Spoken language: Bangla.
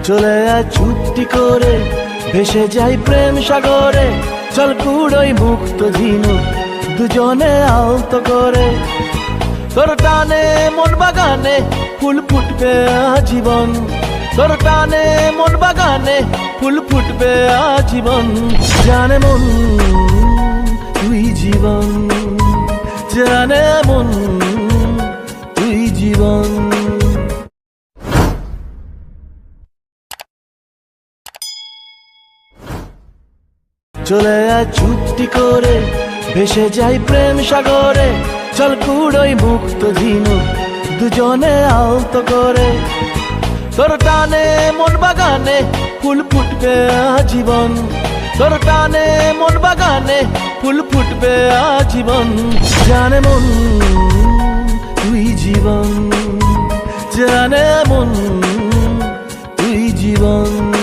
চলে আয় চুপটি করে, ভেসে যাই প্রেম সাগরে। চল কুড়োই মুক্ত ঝিনুক, দুজনে আলতো করে। তোর টানে মন বাগানে ফুল ফুটবে আজীবন। তোর টানে মন বাগানে ফুল ফুটবে আজীবন। জানে মন তুই জীবন, জানে মন তুই জীবন। চলে আয় চুপটি করে, ভেসে যাই প্রেম সাগরে। চল কুড়োই মুক্ত ঝিনুক, দুজনে আলতো করে। তোর টানে মন বাগানে ফুল ফুটবে আজীবন। তোর টানে মন বাগানে ফুল ফুটবে আজীবন। জানে মন তুই জীবন, জানে মন তুই জীবন।